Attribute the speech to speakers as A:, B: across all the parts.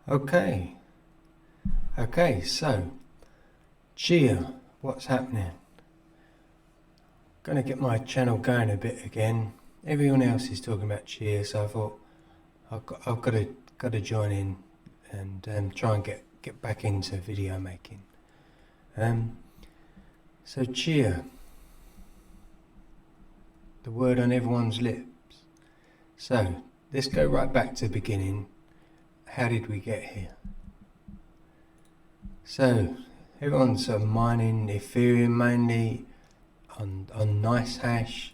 A: Okay, so Chia, what's happening? Gonna get my channel going a bit again. Everyone else is talking about Chia, so I thought I've got to join in and try and get back into video making. So Chia, the word on everyone's lips. So let's go right back to the beginning. How did we get here? So everyone's mining Ethereum mainly on NiceHash,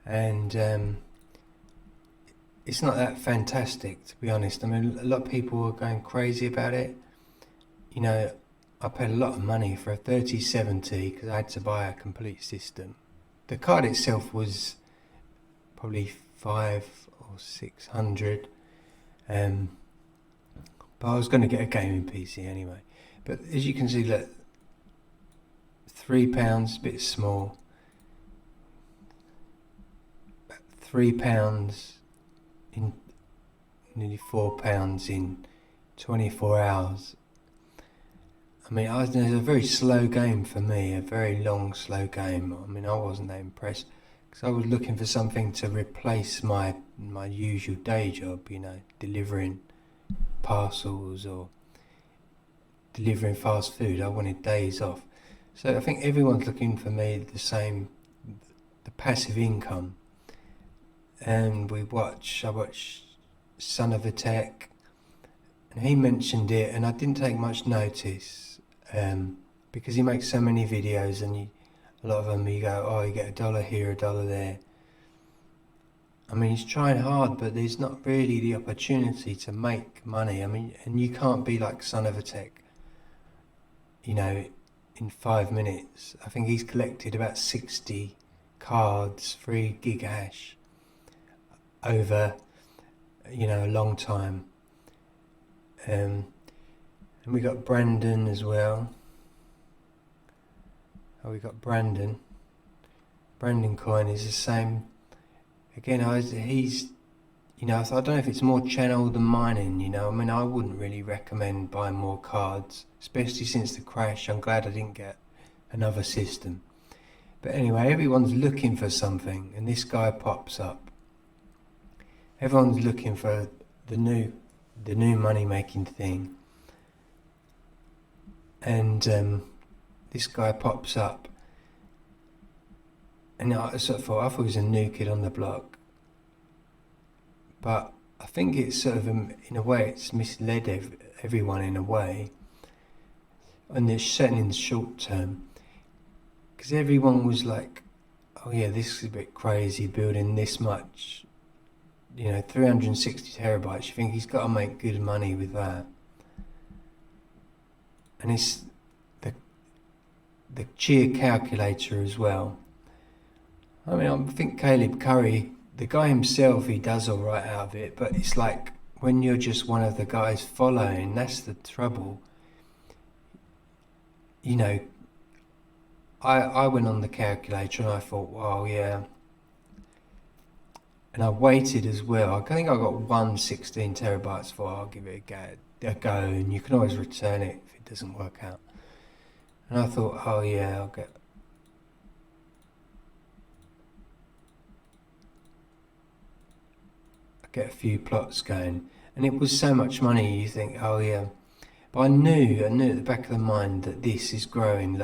A: and it's not that fantastic, to be honest. I mean, a lot of people are going crazy about it. You know, I paid a lot of money for a 3070 because I had to buy a complete system. The card itself was probably 500 or 600, but I was going to get a gaming PC anyway. But as you can see, look, £3, a bit small. About £3 in nearly £4 in 24 hours. I mean, it was a very slow game for me, a very long, slow game. I mean, I wasn't that impressed because I was looking for something to replace my usual day job, you know, delivering parcels or delivering fast food. I wanted days off. So I think everyone's looking for me the same, the passive income. And I watched Son of a Tech, and he mentioned it, and I didn't take much notice because he makes so many videos, and a lot of them you go, oh, you get $1 here, $1 there. I mean, he's trying hard, but there's not really the opportunity to make money. I mean, and you can't be like Son of a Tech, you know, in 5 minutes. I think he's collected about 60 cards, 3 gig hash over, you know, a long time. And we got Brandon as well. Oh, we got Brandon. Brandon Coin is the same. Again, he's, you know, I don't know if it's more channel than mining, you know. I mean, I wouldn't really recommend buying more cards, especially since the crash. I'm glad I didn't get another system. But anyway, everyone's looking for something, and this guy pops up. Everyone's looking for the new money-making thing. And this guy pops up. And I thought he was a new kid on the block. But I think it's sort of, in a way, it's misled everyone in a way. And it's certainly in the short term. Because everyone was like, oh yeah, this is a bit crazy, building this much, you know, 360 terabytes. You think he's got to make good money with that. And it's the Chia calculator as well. I mean, I think Caleb Curry, the guy himself, he does all right out of it, but it's like when you're just one of the guys following, that's the trouble. You know, I went on the calculator and I thought, wow, yeah. And I waited as well. I think I got 116 terabytes for, I'll give it a go, and you can always return it if it doesn't work out. And I thought, oh yeah, I'll get a few plots going. And it was so much money, you think, oh yeah. But I knew at the back of the mind that this is growing.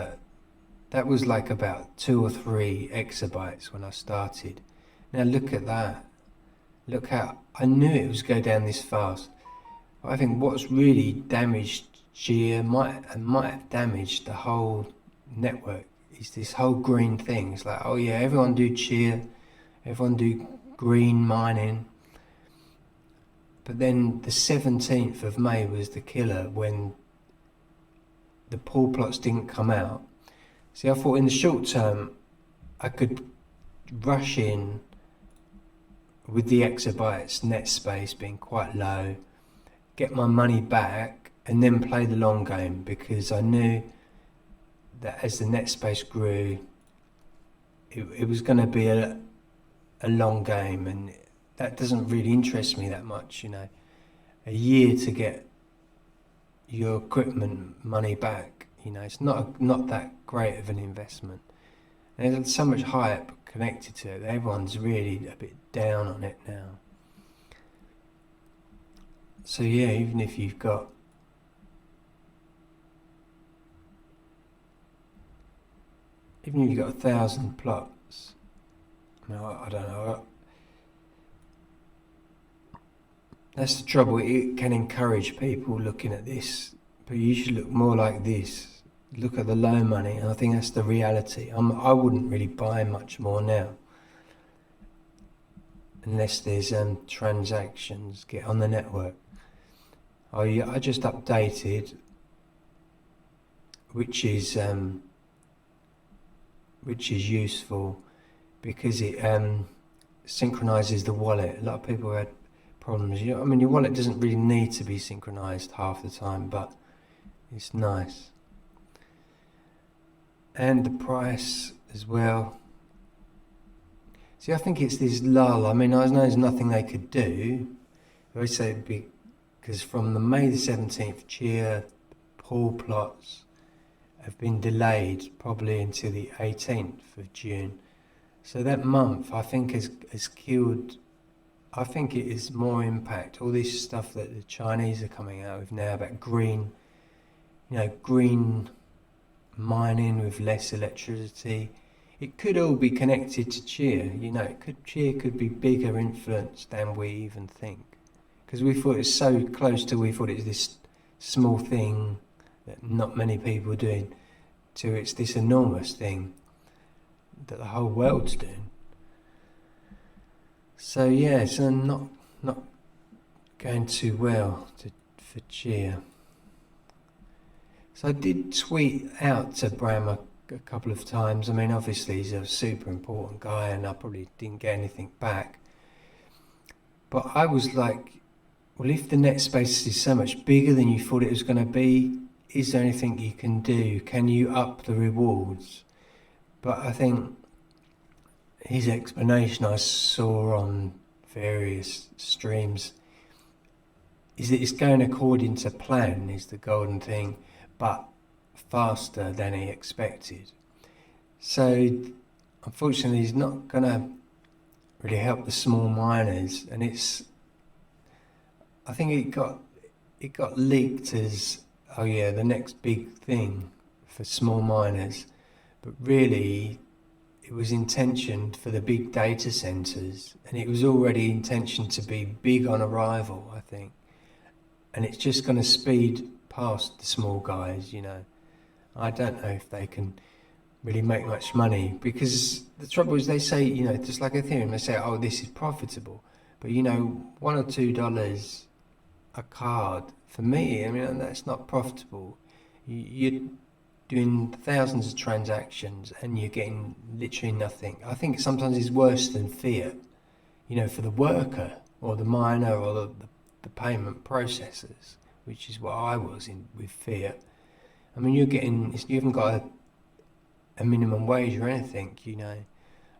A: That was like about 2 or 3 exabytes when I started. Now look at that. Look how, I knew it was going to go down this fast. But I think what's really damaged Chia might have damaged the whole network is this whole green thing. It's like, oh yeah, everyone do Chia, everyone do green mining. But then the 17th of May was the killer when the pool plots didn't come out. See, I thought in the short term I could rush in with the exabytes net space being quite low, get my money back, and then play the long game, because I knew that as the net space grew, it was going to be a long game, and that doesn't really interest me that much, you know. A year to get your equipment money back. You know, it's not that great of an investment. And there's so much hype connected to it. Everyone's really a bit down on it now. So yeah, even if you've got even if you've got 1,000 plots, I mean, I don't know. That's the trouble. It can encourage people looking at this, but you should look more like this. Look at the low money, and I think that's the reality. I wouldn't really buy much more now, unless there's transactions get on the network. Oh yeah, I just updated, which is useful because it synchronizes the wallet. A lot of people had problems. I mean, your wallet doesn't really need to be synchronized half the time, but it's nice. And the price as well. See, I think it's this lull. I mean, I know there's nothing they could do. I would say because from the May the 17th, Chia HPOOL plots have been delayed probably until the 18th of June. So that month, I think, has killed. I think it is more impact. All this stuff that the Chinese are coming out with now about green mining with less electricity. It could all be connected to Chia. Chia could be bigger influence than we even think. Because we thought it's so close to, we thought it's this small thing that not many people are doing, to it's this enormous thing that the whole world's doing. So yeah, it's not going too well for Chia. So I did tweet out to Bram a couple of times. I mean, obviously he's a super important guy, and I probably didn't get anything back. But I was like, well, if the net space is so much bigger than you thought it was going to be, is there anything you can do? Can you up the rewards? But I think his explanation I saw on various streams is that it's going according to plan, is the golden thing, but faster than he expected. So unfortunately he's not going to really help the small miners, and I think it got leaked as, oh yeah, the next big thing for small miners, but really it was intentioned for the big data centers, and it was already intentioned to be big on arrival, I think, and it's just going to speed past the small guys. I don't know if they can really make much money, because the trouble is they say, just like Ethereum, they say, oh, this is profitable, but $1 or $2 a card, for me, I mean, that's not profitable. You're doing thousands of transactions and you're getting literally nothing. I think sometimes it's worse than fiat, for the worker or the miner or the payment processors, which is what I was in with fiat. I mean, you haven't got a minimum wage or anything,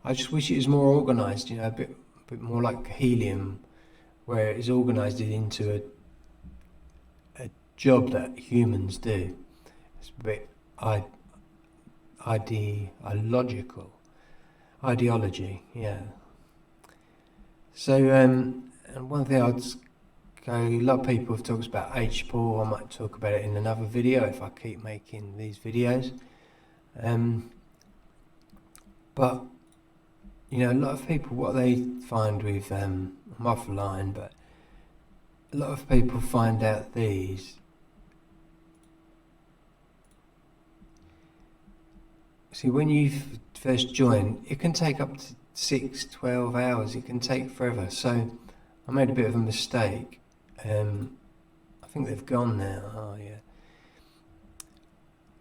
A: I just wish it was more organised, a bit more like helium, where it's organised into a job that humans do. It's a bit ideology, yeah. So, and one thing I'd go, a lot of people have talked about HPOOL. I might talk about it in another video if I keep making these videos. But a lot of people, what they find with I'm offline, but a lot of people find out these. See, when you first join, it can take up to 6-12 hours. It can take forever. So I made a bit of a mistake. I think they've gone now. Oh yeah.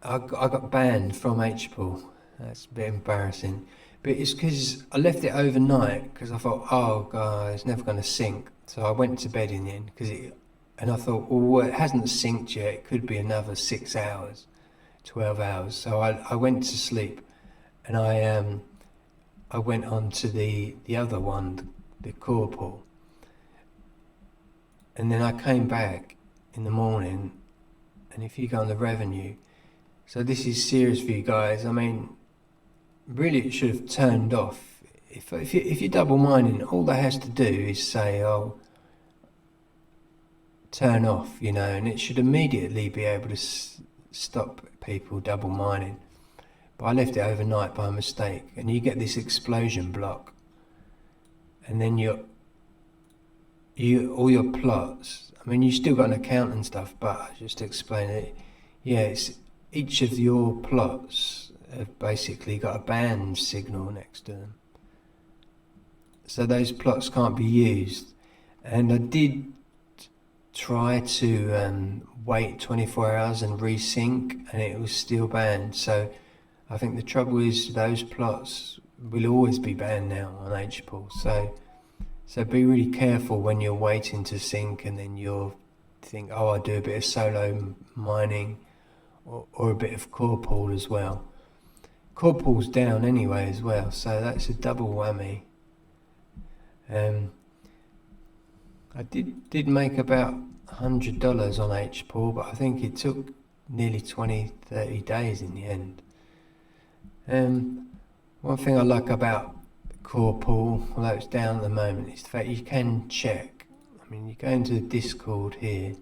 A: I got banned from HPOOL. That's a bit embarrassing. But it's because I left it overnight, because I thought, oh God, it's never going to sync. So I went to bed in the end, and I thought, well, it hasn't synced yet. It could be another 6 hours. 12 hours. So I went to sleep, and I went on to the other one, the core pool, and then I came back in the morning, and if you go on the revenue, so this is serious for you guys. I mean, really it should have turned off. If you're double mining, all that has to do is say, oh, turn off, and it should immediately be able to stop people double mining. But I left it overnight by mistake, and you get this explosion block, and then all your plots. I mean, you still got an account and stuff, but just to explain it, each of your plots have basically got a band signal next to them, so those plots can't be used. And I did try to wait 24 hours and resync, and it was still banned. So I think the trouble is those plots will always be banned now on HPOOL. So be really careful when you're waiting to sync, and then you'll think, oh, I'll do a bit of solo mining or a bit of core pool as well. Core pool's down anyway as well, so that's a double whammy. I did make about $100 on HPOOL, but I think it took nearly 20-30 days in the end. One thing I like about core pool, although it's down at the moment, is the fact you can check. I mean, you go into the Discord here,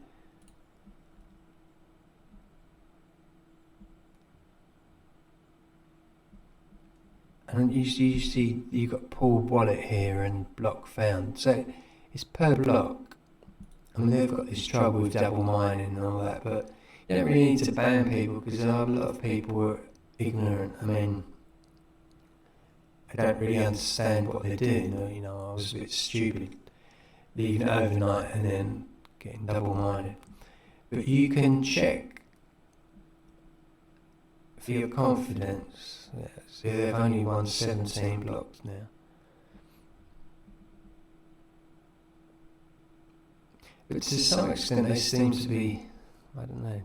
A: and you see you've got pool wallet here and block found. So it's per block. I mean, they've got this trouble with double mining and all that, but you don't really need to ban people, because there are a lot of people who are ignorant. I mean, I don't really understand what they're doing. I was a bit stupid leaving it overnight and then getting double mining. But you can check for your confidence. So they've only won 17 blocks now. But to some extent they seem to be, I don't know.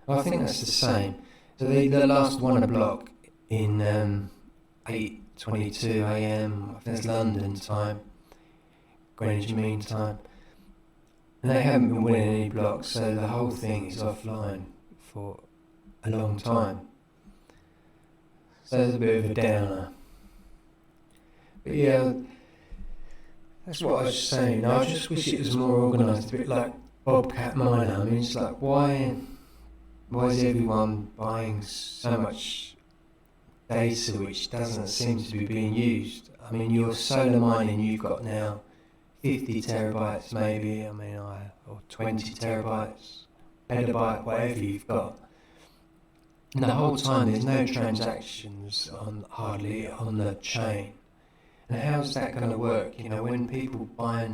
A: I think that's the same. So they last won a block in 8:22 AM, I think it's London time, Greenwich Mean Time. And they haven't been winning any blocks, so the whole thing is offline for a long time. So it's a bit of a downer. But yeah, that's what I was saying. I just wish it was more organised, a bit like Bobcat Miner. I mean, it's like, why is everyone buying so much data which doesn't seem to be being used? I mean, your solar mining, you've got now 50 terabytes maybe, or 20 terabytes, petabyte, whatever you've got. And the whole time there's no transactions hardly on the chain. And how's that going to work? When people buy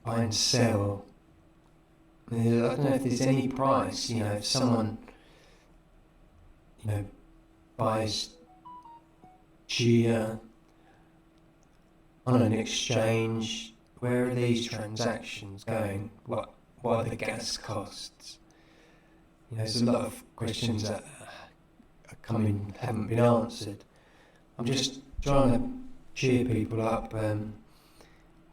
A: and sell, I don't know if there's any price. If someone, buys Chia on an exchange, where are these transactions going? What are the gas costs? There's a lot of questions that are coming, haven't been answered. I'm just trying to cheer people up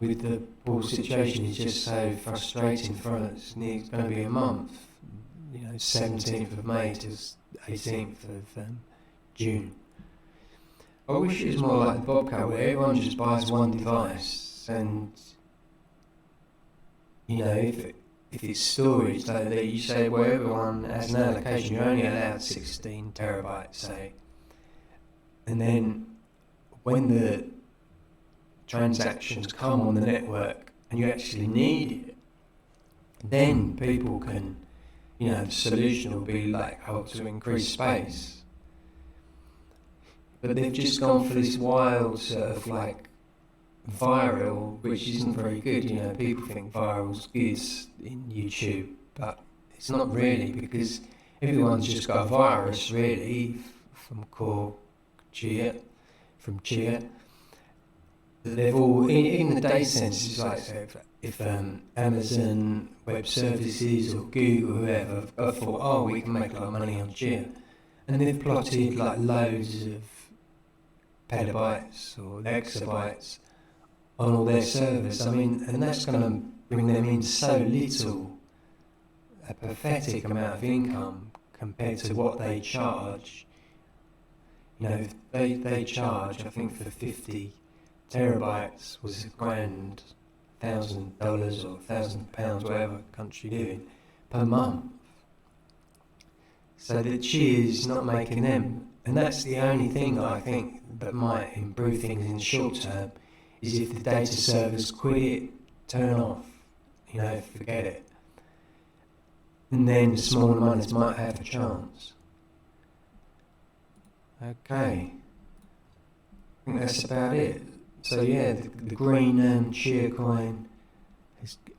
A: with the pool situation. Is just so frustrating for us. It's going to be a month, 17th of May to 18th of June. I wish it was more like the Bobcat, where everyone just buys one device, and if it's storage, like that, you say, well, everyone has an allocation, you're only allowed 16 terabytes, say. And then when the transactions come on the network and you actually need it, then people can, the solution will be like, to increase space. But they've just gone for this wild sort of like viral, which isn't very good. People think viral's good in YouTube, but it's not really, because everyone's just got a virus really from Chia. They've all, in the data centers, like if Amazon Web Services or Google, whoever, have thought, we can make a lot of money on Chia, and they've plotted like loads of petabytes or exabytes on all their servers. And that's going to bring them in so little a pathetic amount of income compared to what they charge. You know, if they charge, I think for 50 terabytes was $1,000, $1,000 or £1,000, whatever country you're in, per month. So the Chia's not making them, and that's the only thing that I think that might improve things in the short term, is if the data servers quit it, turn off, you know, forget it. And then the smaller miners might have a chance. Okay, I think that's about it. So yeah, the green Chia coin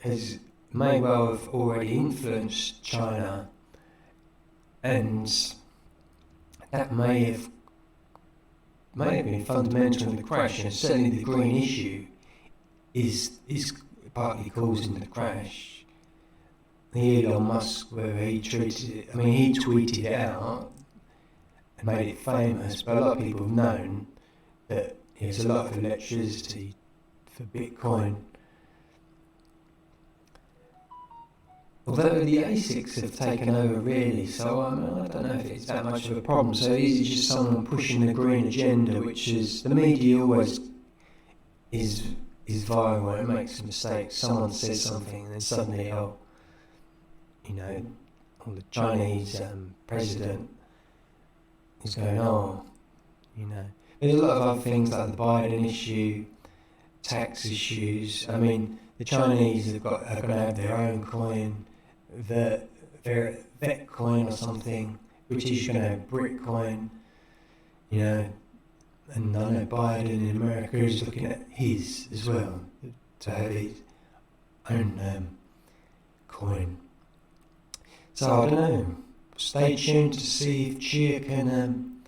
A: has may well have already influenced China, and that may have been fundamental in the crash, and certainly the green issue is partly causing the crash. Elon Musk, whether he treated it, I mean, he tweeted it out and made it famous, but a lot of people have known that there's a lot of electricity for Bitcoin. Although the ASICs have taken over really, so I don't know if it's that much of a problem. So is it just someone pushing the green agenda, which is, the media always is viral and makes mistakes. Someone says something and then suddenly, or the Chinese president is going, There's a lot of other things like the Biden issue, tax issues. I mean, the Chinese are going to have their own coin, their vet coin or something. British are going to have Britcoin, and I know Biden in America is looking at his as well, to have his own coin. So I don't know. Stay tuned to see if Chia can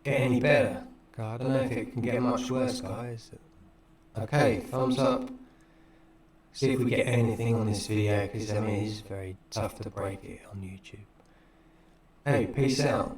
A: get any better. I don't know if it can get much worse, guys. Okay, thumbs up. See if we get anything on this video, because it is very tough to break it on YouTube. Hey, peace out.